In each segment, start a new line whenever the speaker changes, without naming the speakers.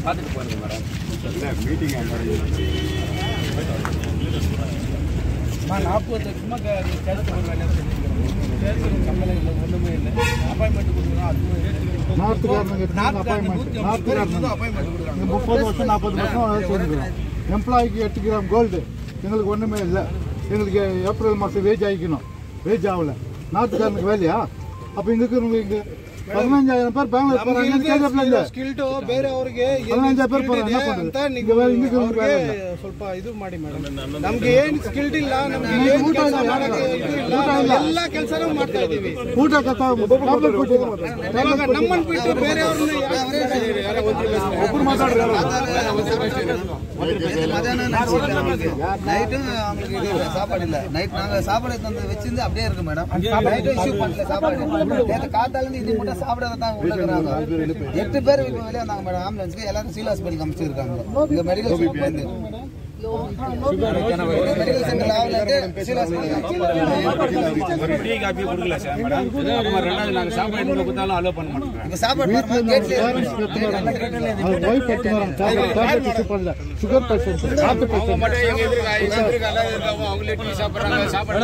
பார்த்துட்டு போறீங்க madam. Meeting 40 லட்சமா கேட்டு ஒரு வேலையை செஞ்சுக்கிறோம். சம்பளம் இல்லை, ஒன்றுமே இல்லை. அப்பாயின்மெண்ட் கொடுக்குறோம். அது 30 வருஷம் 40 வருஷம் சொல்லிக்கிறோம். எம்ப்ளாய்க்கு 8 கிராம் கோல்டு எங்களுக்கு ஒன்றுமே இல்லை. எங்களுக்கு ஏப்ரல் மாதம் வேஜ் ஆகிக்கணும். வேஜ் ஆகலை. நாட்டுக்காரனுக்கு வேலையா? அப்போ இங்கே இருக்கிறவங்க இங்கே 15,000 பேர் பெங்களூர் போறாங்க. ಸ್ಕಿಲ್ಟು ಬೇರೆ ಅವರಿಗೆ 15,000 பேர் போறாங்க. என்ன பண்றது? இங்க வேற இங்க ಸ್ವಲ್ಪ ಇದು ಮಾಡಿ ಮೇಡಂ. ನಮಗೆ ಏನು ಸ್ಕಿಲ್ಡ್ ಇಲ್ಲ, ನಮಗೆ ಏನು ಕೆಲಸ ಮಾಡಕ್ಕೆ ಇಲ್ಲ. ಎಲ್ಲ ಕೆಲಸನೂ ಮಾಡ್ತಾ ಇದೀವಿ. ಊಟ ಕಥ ಪ್ರಾಬ್ಲಮ್ ಕೊಟ್ಟಿದ್ದೀವಿ. ನಮ್ಮನ್ನ ಬಿಟ್ಟು ಬೇರೆ ಅವರನ್ನ ಒಬ್ಬರು ಮಾತಾಡ್ರಿ. நைட்டு அவங்களுக்கு இது சாப்பாடு இல்லை. நைட் நாங்கள் சாப்பாடு தந்து வச்சிருந்து அப்படியே இருக்கு மேடம். நைட்டு இஷ்யூ பண்ணல சாப்பாடு. நேற்று காத்தாலேருந்து இது மட்டும் சாப்பிடாதான் உள்ள இருக்கிறாங்க. 8 பேர் இப்போ வெளியே வந்தாங்க மேடம். ஆம்புலன்ஸ்க்கு எல்லாரும் சிவில் ஹாஸ்பிட்டலுக்கு அமைச்சிருக்காங்க. இங்கே மெடிக்கல் மெடிக்கல் சென்டர் ஆகல சிவில் ஹாஸ்பிட்டல் காப்பி கொடுக்கல சார் மேடம். ரெண்டாவது நாங்கள் சாப்பாடு கொடுத்தாலும் அலோ பண்ண மாட்டோம். இப்போ சாப்பாடு சுகர் பேஷண்ட் அவங்களே டீ சாப்பிட்றாங்க. சாப்பாடு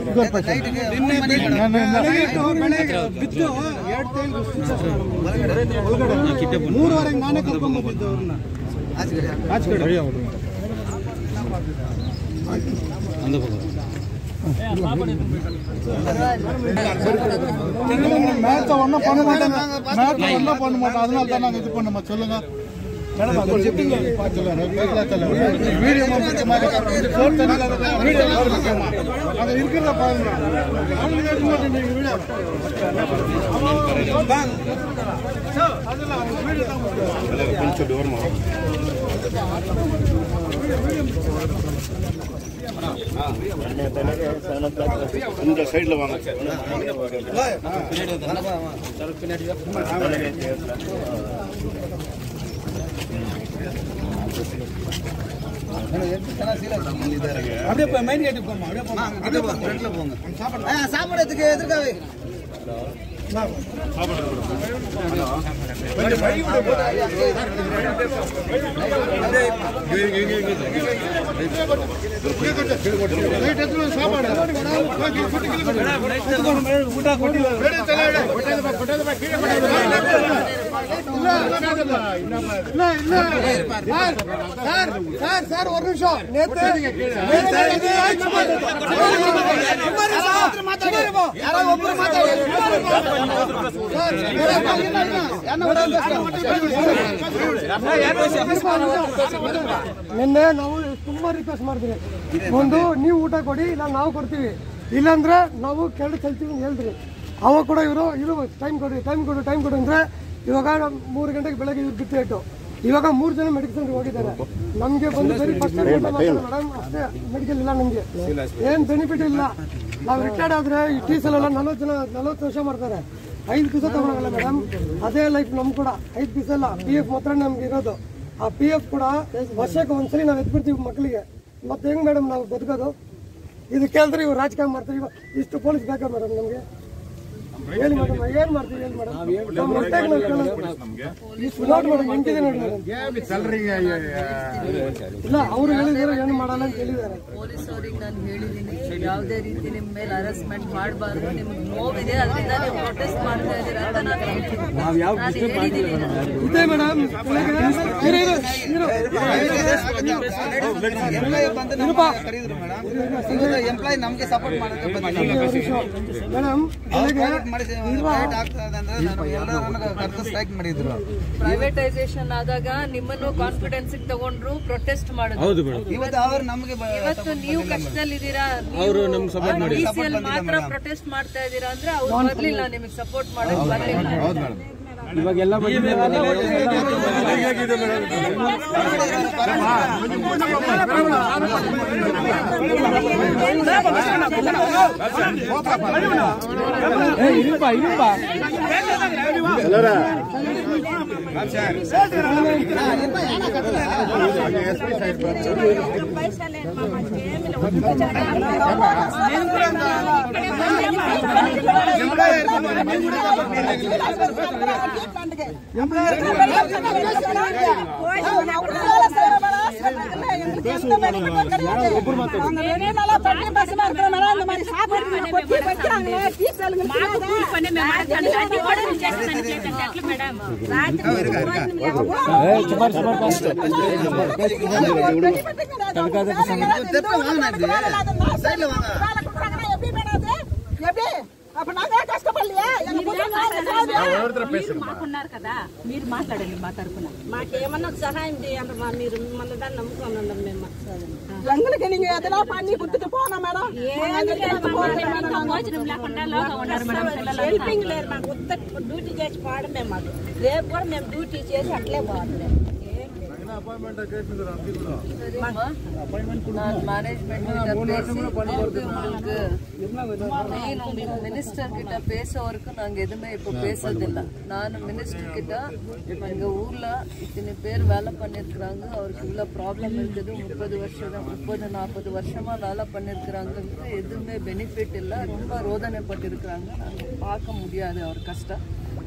சுகர் பேஷண்ட் ಮೂರುವರೆಗೆ ನಾನೇ ಕರ್ಕೊಂಡು ಹೋಗಿದ್ದು ಅವ್ರನ್ನ. மேட்சை ஒன்றும் பண்ண மாட்டாங்க. மேட்சை ஒன்றும் பண்ண மாட்டோம். அதனால தான் நாங்கள் இது பண்ணோமா சொல்லுங்க. வீடியோ இருக்கிறத பாருங்க. இந்த சைட்ல வாங்க. அப்படியே மெயின் கேட்டுக்கு போமா. அப்படியே போங்க. சாப்பாடுறதுக்கு எதிர்க்காவே சார் ஒரு நிமிஷம். ನಿನ್ನೆ ನಾವು ತುಂಬಾ ರಿಕ್ವೆಸ್ಟ್ ಮಾಡ್ತೀವಿ. ಒಂದು ನೀವು ಊಟ ಕೊಡಿ, ಇಲ್ಲ ನಾವು ಕೊಡ್ತೀವಿ. ಇಲ್ಲಾಂದ್ರೆ ನಾವು ಕೆಳಗೆ ಕಲ್ತೀವಿ ಅಂತ ಹೇಳಿದ್ರಿ. ಅವಾಗ ಕೂಡ ಇವರು ಟೈಮ್ ಕೊಡಿ ಅಂದ್ರೆ ಇವಾಗ 3 ಗಂಟೆಗೆ ಬೆಳಗ್ಗೆ ಇವ್ರು ಬಿಟ್ಟು ಇವಾಗ 3 ಜನ ಮೆಡಿಕಲ್ ಸೆಂಟರ್ ಹೋಗಿದ್ದಾರೆ. ನಮ್ಗೆ ಬಂದು ಬರೀ ಫಸ್ಟ್ ಮೇಡಮ್ ಅಷ್ಟೇ ಮೆಡಿಕಲ್ ಇಲ್ಲ. ನಮ್ಗೆ ಏನ್ ಬೆನಿಫಿಟ್ ಇಲ್ಲ. ನಾವು ರಿಟೈರ್ಡ್ ಆದ್ರೆ ಈ ಟೀಸಲ್ ಎಲ್ಲ 40 ವರ್ಷ ಮಾಡ್ತಾರೆ. 5 ದಿವಸ ತಗೊಳಲ್ಲ ಮೇಡಮ್. ಅದೇ ಲೈಫ್ ನಮ್ ಕೂಡ 5 ದಿವಸ ಇಲ್ಲ. PF ಮಾತ್ರ ನಮ್ಗೆ ಇರೋದು. ಆ PF ಕೂಡ ವರ್ಷಕ್ಕೆ ಒಂದ್ಸಲಿ ನಾವು ಎತ್ಬಿಡ್ತೀವಿ ಮಕ್ಕಳಿಗೆ. ಮತ್ತೆ ಹೆಂಗ್ ಮೇಡಮ್ ನಾವು ಬದುಕೋದು? ಇದು ಕೇಳಿದ್ರೆ ಇವ್ರು ರಾಜಕಾರಣ ಮಾಡ್ತೀವಿ. ಇಷ್ಟು ಪೊಲೀಸ್ ಬೇಕಾ ಮೇಡಮ್ ನಮ್ಗೆ? ಹೇಳಿ ಮೇಡಮ್, ಏನ್ ಮಾಡ್ತೀವಿ ಹೇಳಿ ಮೇಡಮ್? ಇಲ್ಲ ಅವ್ರು ಹೇಳಿದಾರೆ ಏನು ಮಾಡಲ್ಲ ಅಂತ ಹೇಳಿದ್ದಾರೆ.
ಪೊಲೀಸ್ ಅವರಿಗೆ ನಾನು ಹೇಳಿದ್ದೀನಿ, ಯಾವುದೇ ರೀತಿ ನಿಮ್ಮ ಮೇಲೆ ಹರಾಸ್ಮೆಂಟ್ ಮಾಡಬಾರ್ದು. ನಿಮ್ಗೆ ನೋವಿದೆ, ಅದರಿಂದ ನೀವು ಪ್ರೊಟೆಸ್ಟ್ ಮಾಡ್ತಾ ಇದ್ದೀರಾ ಅಂತ ನಾನು ಹೇಳಿದ್ದೀನಿ.
ಇದೆ ಮೇಡಮ್.
ಎಂಪ್ಲಾಯ್ ನಮ್ಗೆ ಸಪೋರ್ಟ್ ಮಾಡೋಕೆ
ಮೇಡಮ್
ಪ್ರೈವೇಟೈಸೇಷನ್ ಆದಾಗ ನಿಮ್ಮನ್ನು ಕಾನ್ಫಿಡೆನ್ಸ್ ತಗೊಂಡ್ರು ಪ್ರೊಟೆಸ್ಟ್ ಮಾಡಿದ್ರು. ಇವತ್ತು ನೀವು ಕಷ್ಟದಲ್ಲಿದ್ದೀರಾ, DCL ಮಾತ್ರ ಪ್ರೊಟೆಸ್ಟ್ ಮಾಡ್ತಾ ಇದ್ದೀರಾ ಅಂದ್ರೆ ಅವ್ರು ಬರ್ಲಿಲ್ಲ ನಿಮಗೆ ಸಪೋರ್ಟ್ ಮಾಡಕ್ ಬರ್ಲಿಲ್ಲ.
ಇವಾಗೆಲ್ಲ
మాకున్నారు కదా, మీరు మాట్లాడండి, మాట్లాడుకున్నా మాకేమన్నా సహాయం చేయాలమ్మా, మీరు మన దాన్ని నమ్ముకొని ఉన్నాం మేము. రంగులకి నీకు ఎదలా పని గుర్తుకు పోనా మేడం, భోజనం లేకుండా ఉన్నారు మేడం, హెల్పింగ్ లేదు మాకు. డ్యూటీ చేసి పోవడమే మాకు. రేపు కూడా మేము డ్యూటీ చేసి అట్లే పోవాలి.
நான் மேனேஜ்மெண்ட் மினிஸ்டர் கிட்ட பேசுறவருக்கு நாங்க எதுவுமே இப்ப பேசுறதில்ல. நான் மினிஸ்டர் கிட்ட எங்க ஊர்ல இத்தனை பேர் வேலை பண்ணிருக்கிறாங்க, அவருக்கு இவ்வளவு ப்ராப்ளம் இருக்குது, 30-40 வருஷமா வேலை பண்ணிருக்கிறாங்க, எதுவுமே பெனிஃபிட் இல்லை, ரொம்ப ரோதனை பட்டிருக்கிறாங்க, நாங்க பார்க்க முடியாது அவர் கஷ்டம்.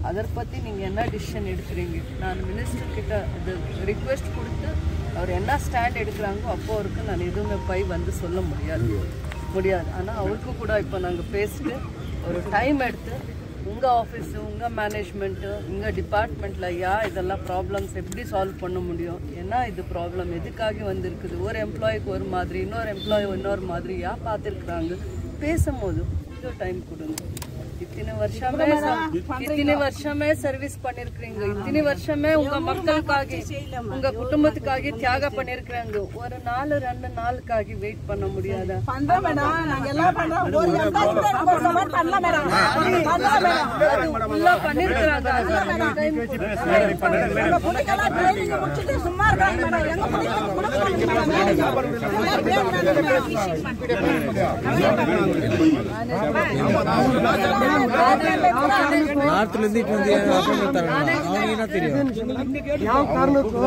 அதை பற்றி நீங்கள் என்ன டிசிஷன் எடுக்கிறீங்க? நான் மினிஸ்டர் கிட்ட அது ரிக்வெஸ்ட் கொடுத்து அவர் என்ன ஸ்டாண்ட் எடுக்கிறாங்களோ அப்போ அவருக்கு நான் எதுவுமே போய் வந்து சொல்ல முடியாது. ஆனால் அவருக்கு கூட இப்போ நாங்கள் பேசிட்டு ஒரு டைம் எடுத்து உங்கள் ஆஃபீஸு, உங்கள் மேனேஜ்மெண்ட்டு, உங்கள் டிபார்ட்மெண்ட்டில் இதெல்லாம் ப்ராப்ளம்ஸ் எப்படி சால்வ் பண்ண முடியும், ஏன்னா இது ப்ராப்ளம் எதுக்காக வந்திருக்குது, ஒரு எம்ப்ளாய்க்கு ஒரு மாதிரி, இன்னொரு எம்ப்ளாயி இன்னொரு மாதிரி பார்த்துருக்குறாங்க, பேசும்போது கொஞ்சம் டைம் கொடுங்க. இத்தனை வருஷமே சர்வீஸ் பண்ணிருக்கீங்க, இத்தனை வருஷமே உங்க மக்களுக்காக, உங்க குடும்பத்துக்காக தியாகம் பண்ணிருக்காங்க, ஒரு 2 நாளுக்காக வெயிட் பண்ண முடியாத?
நார்த்ல இருந்து இப்ப வந்து அப்புறம் தரணும், அவங்க என்ன தெரியும்
ಯಾವ ಕಾರಣಕ್ಕೂ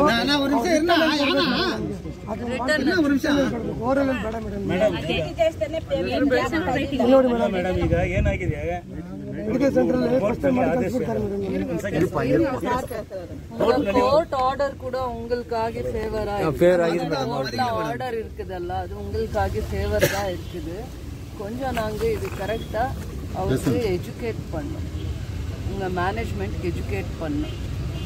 ಈಗ ಏನಾಗಿದೆ
கோர்ட் ஆர்டர் கூட உங்களுக்காக ஃபேவரா ஆர்டர் இருக்குதல்ல, அது உங்களுக்காக ஃபேவரா இருக்குது. கொஞ்சம் நாங்க இது கரெக்டா அவருக்கு எஜுகேட் பண்ணோம், உங்கள் மேனேஜ்மெண்ட்க்கு எஜுகேட் பண்ணோம்.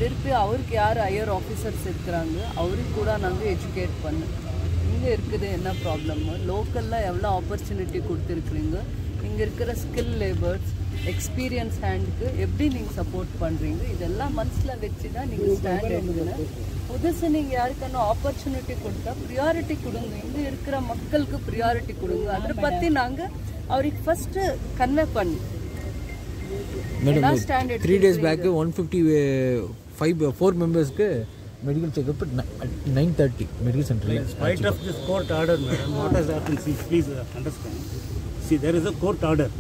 திருப்பி அவருக்கு யார் ஹையர் ஆஃபீஸர்ஸ் இருக்கிறாங்க அவருக்கு கூட நாங்கள் எஜுகேட் பண்ணோம். இங்கே இருக்குது என்ன ப்ராப்ளம்மு, லோக்கலில் எவ்வளோ ஆப்பர்ச்சுனிட்டி கொடுத்துருக்குறீங்க, இங்கே இருக்கிற ஸ்கில் லேபர்ஸ், எக்ஸ்பீரியன்ஸ் ஹேண்டுக்கு எப்படி நீங்கள் சப்போர்ட் பண்ணுறீங்க, இதெல்லாம் மனசில் வச்சு தான் நீங்கள் ஸ்டாண்ட் எடுக்கணும். புதுசு நீங்கள் யாருக்கான ஆப்பர்ச்சுனிட்டி கொடுத்தா ப்ரியாரிட்டி கொடுங்க, இங்கே இருக்கிற மக்களுக்கு ப்ரியாரிட்டி கொடுங்க. அதை பற்றி நாங்கள் அவருக்கு ஃபர்ஸ்ட் கன்வே பண்ணி
மேடம் 3 days பேக் 154 மெம்பர்ஸ்க்கு மெடிக்கல் செக்அப் 9:30 மெடிக்கல் சென்டர்ல.
Spite of this court order, madam, what has happened? See, please understand. See, there is a court order.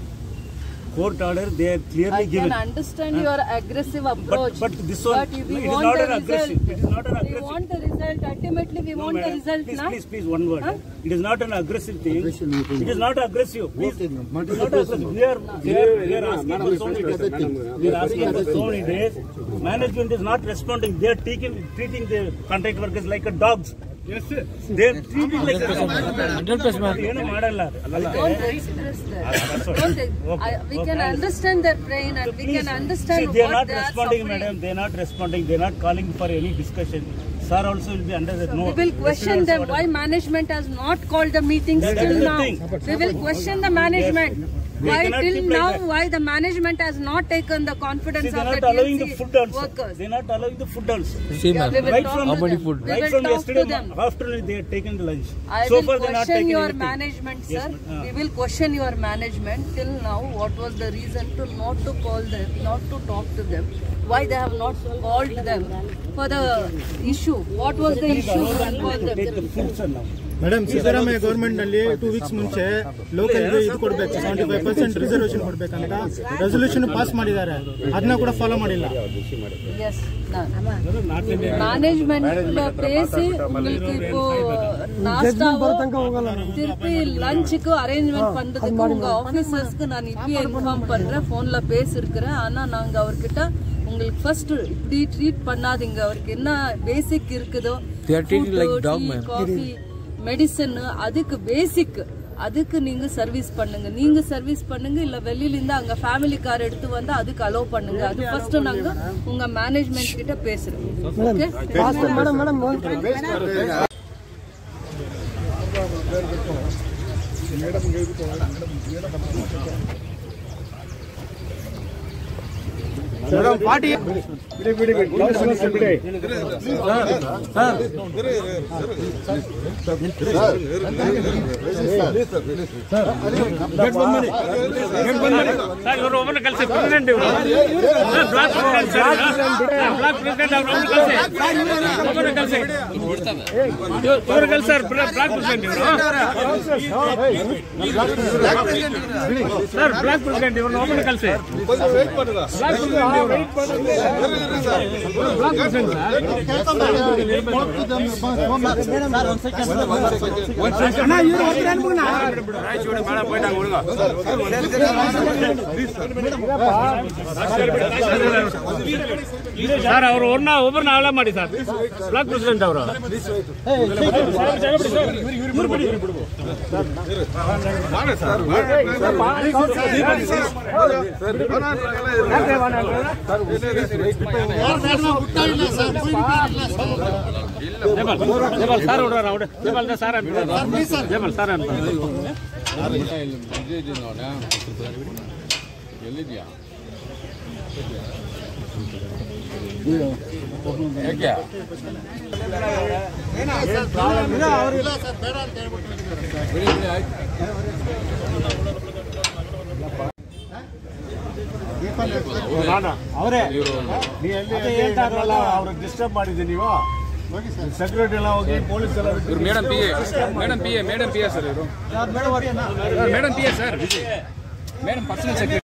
Court order, they are clearly given.
I can understand your aggressive approach,
but this one,
but
it is not an aggressive. It is not an aggressive.
We want the result. Ultimately, we want the result.
Please, one word. It is not an aggressive thing. It is not aggressive. Please, it is not aggressive. We are asking for so many days. We are asking for so many days. Management is not responding. They are treating the contract workers like a dogs. Yes, sir. They are treating like a dogs.
100%.
Don't express that. We can understand their pain and we can understand
they are
what
not
they are
responding,
suffering.
madam. They are not responding. They are not calling for any discussion. Sir also will be under the note.
We will question them why management has not called the meeting still now. We will question the management. Why
cannot
till
keep like
now?
that.
Why the management has not taken the confidence
See,
of
they're
the
not allowing the
TLC
food also.
workers?
They're not allowing the food also.
See,
Yeah,
ma'am.
we will
Right
talk
from-
to
How many
them.
food?
We
Right
will
from
talk
yesterday
to them.
afternoon, they are taking the lunch.
I
So
will
far, they're not
question
taking
your
anything.
management,
Yes,
sir.
ma'am.
We will question your management. Till now, what was the reason to not to call them, not to talk to them? Why they have not called them for the issue? What was the issue to call them?
Take the food, sir, now.
Madam Siddaramaiah government ನಲ್ಲಿ 2 weeks ಮುಂಚೆ ಲೋಕಲ್ಗೆ ಇದು ಕೊಡಬೇಕು 75% reservation ಕೊಡಬೇಕಂತ resolution pass ಮಾಡಿದ್ದಾರೆ, ಅದನ್ನ ಕೂಡ follow ಮಾಡಿಲ್ಲ.
Yes, மேனேஜ்மெண்ட்ல பேசி உங்களுக்கு இப்போ நாஸ்டாவோ திருப்பி லஞ்சுக்கு அரேஞ்ச்மெண்ட் பண்றதுக்கு உங்க ஆபீசர்ஸ்க்கு நான் இப்பயே இன்ஃபார்ம் பண்றேன், போன்ல பேசிருக்கிறேன். ஆனா நாங்க அவர்கிட்ட உங்களுக்கு ஃபர்ஸ்ட் இப்படி ட்ரீட் பண்ணாதீங்க, அவருக்கு என்ன பேசிக் இருக்குதோ காஃபி மெடிசன் அதுக்கு பேசிக், அதுக்கு நீங்க சர்வீஸ் பண்ணுங்க. நீங்க சர்வீஸ் பண்ணுங்க, இல்ல வெளியில இருந்து அங்க ஃபேமிலி கார் எடுத்து வந்து அதுக்கு அலோவ் பண்ணுங்க. அது ஃபர்ஸ்ட் நாங்க உங்க மேனேஜ்மெண்ட் கிட்ட பேசுறோம். Okay
madam madam
party
sir ಅವರು ಒಬ್ಬರನ್ನ ಅವಳ ಮಾಡಿ ಸರ್, ಬ್ಲಾಕ್ ಪ್ರೆಸಿಡೆಂಟ್ ಅವರು. ಅವರೇ ಹೇಳ್ತಾರಲ್ಲ, ಅವ್ರಿಗೆ ಡಿಸ್ಟರ್ಬ್ ಮಾಡಿದ್ದೆ ನೀವು. ಸೆಕ್ಯೂರಿಟಿ ಎಲ್ಲ ಹೋಗಿ ಪೊಲೀಸ್ ಎಲ್ಲ
ಮೇಡಮ್ ಪಿ ಎ ಸರ್, ಇವರು madam P A sir, madam personal security.